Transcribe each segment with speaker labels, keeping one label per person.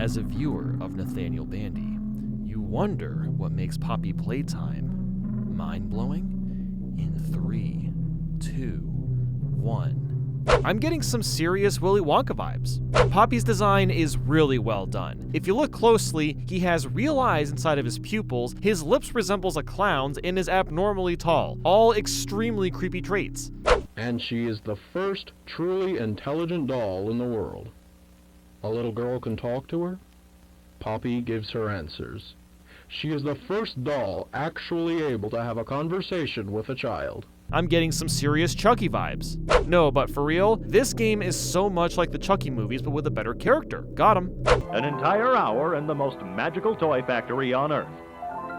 Speaker 1: As a viewer of Nathaniel Bandy, you wonder what makes Poppy Playtime mind-blowing? In 3, 2, 1... I'm getting some serious Willy Wonka vibes. Poppy's design is really well done. If you look closely, he has real eyes inside of his pupils, his lips resembles a clown's, and is abnormally tall. All extremely creepy traits.
Speaker 2: And she is the first truly intelligent doll in the world. A little girl can talk to her. Poppy gives her answers. She is the first doll actually able to have a conversation with a child.
Speaker 1: I'm getting some serious Chucky vibes. No, but for real, this game is so much like the Chucky movies, but with a better character. Got him.
Speaker 3: An entire hour in the most magical toy factory on Earth.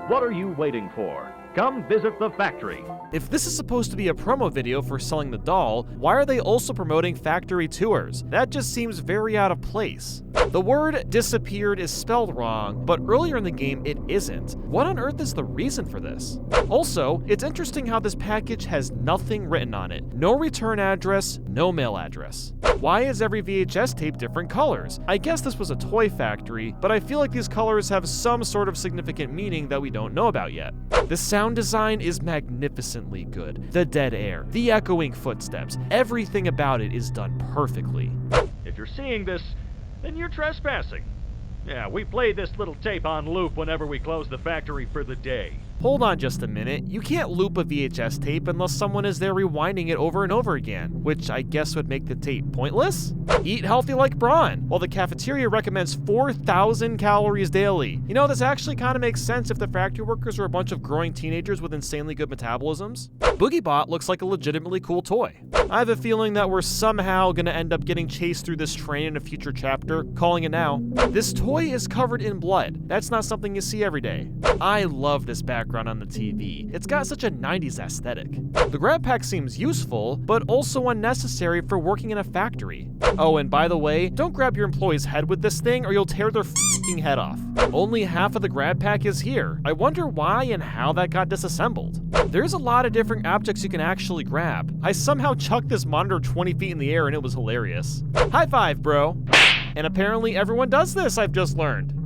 Speaker 3: What are you waiting for? Come visit the factory.
Speaker 1: If this is supposed to be a promo video for selling the doll, why are they also promoting factory tours? That just seems very out of place. The word disappeared is spelled wrong, but earlier in the game it isn't. What on earth is the reason for this? Also, it's interesting how this package has nothing written on it. No return address, no mail address. Why is every VHS tape different colors? I guess this was a toy factory, but I feel like these colors have some sort of significant meaning that we don't know about yet. The sound design is magnificently good. The dead air, the echoing footsteps, everything about it is done perfectly.
Speaker 3: If you're seeing this, then you're trespassing. Yeah, we play this little tape on loop whenever we close the factory for the day.
Speaker 1: Hold on just a minute. You can't loop a VHS tape unless someone is there rewinding it over and over again, which I guess would make the tape pointless? Eat healthy like Braun, while the cafeteria recommends 4,000 calories daily. You know, this actually kind of makes sense if the factory workers are a bunch of growing teenagers with insanely good metabolisms. BoogieBot looks like a legitimately cool toy. I have a feeling that we're somehow gonna end up getting chased through this train in a future chapter, calling it now. This toy is covered in blood. That's not something you see every day. I love this background on the TV. It's got such a 90s aesthetic. The grab pack seems useful, but also unnecessary for working in a factory. Oh, and by the way, don't grab your employee's head with this thing or you'll tear their f***ing head off. Only half of the grab pack is here. I wonder why and how that got disassembled. There's a lot of different objects you can actually grab. I somehow chucked this monitor 20 feet in the air and it was hilarious. High five, bro. And apparently everyone does this, I've just learned.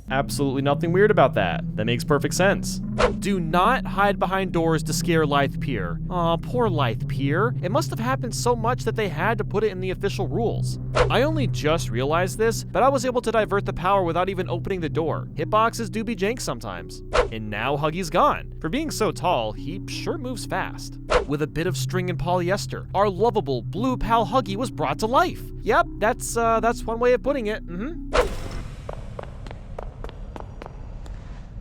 Speaker 1: Absolutely nothing weird about that. That makes perfect sense. Do not hide behind doors to scare Lithe Pier. Aw, poor Lithe Pier. It must have happened so much that they had to put it in the official rules. I only just realized this, but I was able to divert the power without even opening the door. Hitboxes do be jank sometimes. And now Huggy's gone. For being so tall, he sure moves fast. With a bit of string and polyester, our lovable blue pal Huggy was brought to life. Yep, that's one way of putting it.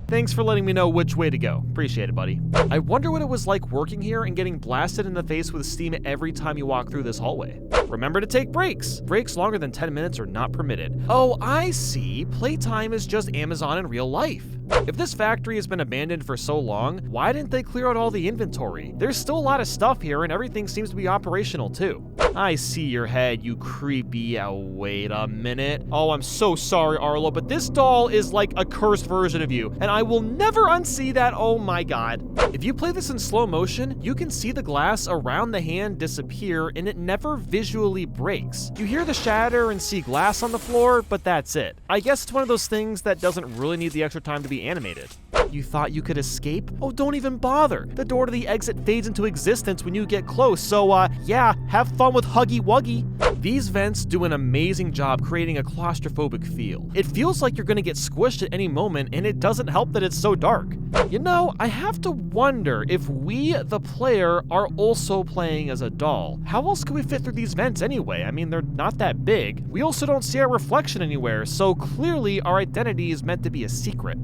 Speaker 1: Thanks for letting me know which way to go. Appreciate it, buddy. I wonder what it was like working here and getting blasted in the face with steam every time you walk through this hallway. Remember to take breaks. Breaks longer than 10 minutes are not permitted. Oh, I see. Playtime is just Amazon in real life. If this factory has been abandoned for so long, why didn't they clear out all the inventory? There's still a lot of stuff here and everything seems to be operational too. I see your head, you creepy. Wait a minute. Oh, I'm so sorry, Arlo, but this doll is like a cursed version of you, and I will never unsee that. Oh my god. If you play this in slow motion, you can see the glass around the hand disappear and it never visually breaks. You hear the shatter and see glass on the floor, but that's it. I guess it's one of those things that doesn't really need the extra time to be animated. You thought you could escape? Oh, don't even bother. The door to the exit fades into existence when you get close, so yeah, have fun with Huggy Wuggy. These vents do an amazing job creating a claustrophobic feel. It feels like you're gonna get squished at any moment, and it doesn't help that it's so dark. You know, I have to wonder if we, the player, are also playing as a doll. How else could we fit through these vents anyway? I mean, they're not that big. We also don't see our reflection anywhere, so clearly our identity is meant to be a secret.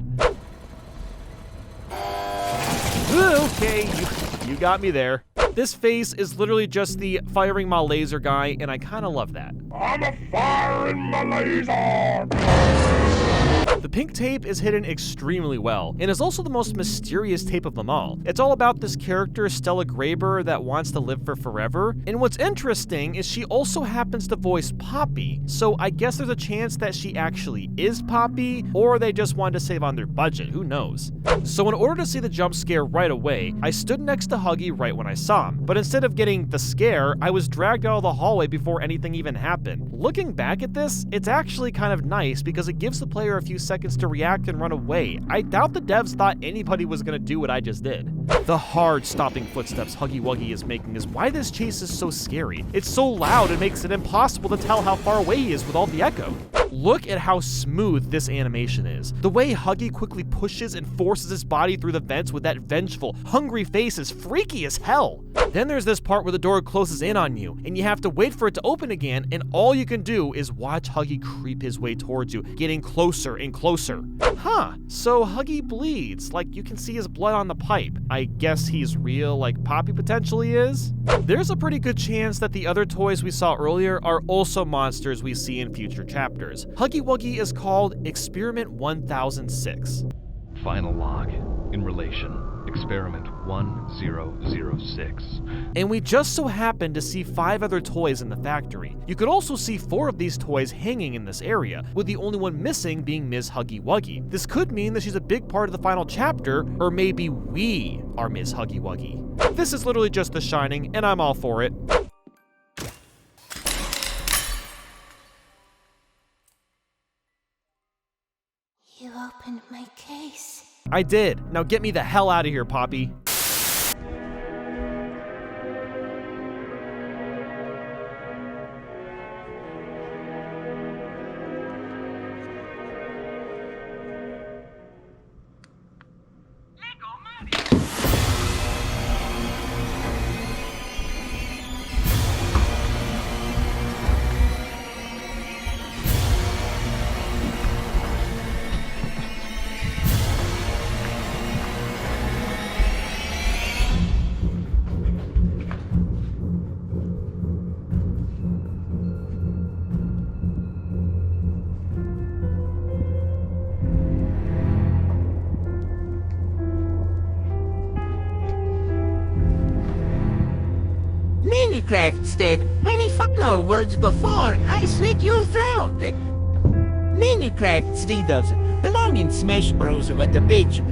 Speaker 1: Okay, you got me there. This face is literally just the firing my laser guy, and I kind of love that.
Speaker 4: I'm a firing my laser!
Speaker 1: The pink tape is hidden extremely well, and is also the most mysterious tape of them all. It's all about this character, Stella Graber, that wants to live for forever, and what's interesting is she also happens to voice Poppy, so I guess there's a chance that she actually is Poppy, or they just wanted to save on their budget, who knows. So in order to see the jump scare right away, I stood next to Huggy right when I saw him, but instead of getting the scare, I was dragged out of the hallway before anything even happened. Looking back at this, it's actually kind of nice because it gives the player a few seconds to react and run away. I doubt the devs thought anybody was gonna do what I just did. The hard stopping footsteps Huggy Wuggy is making is why this chase is so scary. It's so loud it makes it impossible to tell how far away he is with all the echo. Look at how smooth this animation is. The way Huggy quickly pushes and forces his body through the vents with that vengeful, hungry face is freaky as hell. Then there's this part where the door closes in on you, and you have to wait for it to open again, and all you can do is watch Huggy creep his way towards you, getting closer and closer. Huh, so Huggy bleeds, like you can see his blood on the pipe. I guess he's real like Poppy potentially is? There's a pretty good chance that the other toys we saw earlier are also monsters we see in future chapters. Huggy Wuggy is called Experiment 1006.
Speaker 4: Final log in relation. Experiment 1006.
Speaker 1: And we just so happened to see 5 other toys in the factory. You could also see 4 of these toys hanging in this area, with the only one missing being Ms. Huggy Wuggy. This could mean that she's a big part of the final chapter, or maybe we are Ms. Huggy Wuggy. This is literally just The Shining, and I'm all for it.
Speaker 5: You opened my case.
Speaker 1: I did. Now get me the hell out of here, Poppy.
Speaker 6: Minecraft said many no words before I slit your throat. Minecraft still doesn't belong in Smash Bros. With the bitch.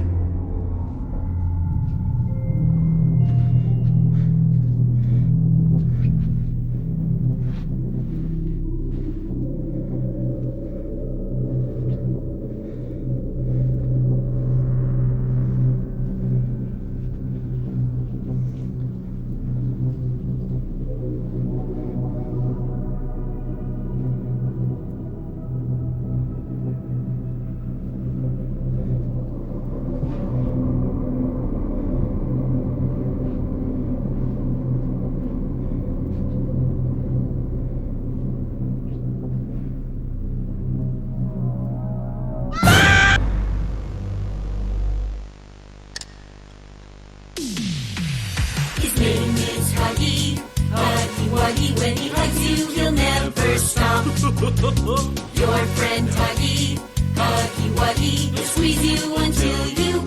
Speaker 5: His name is Huggy, Huggy Wuggy. When he hugs you, he'll never stop. Your friend Huggy, Huggy Wuggy. He'll squeeze you until you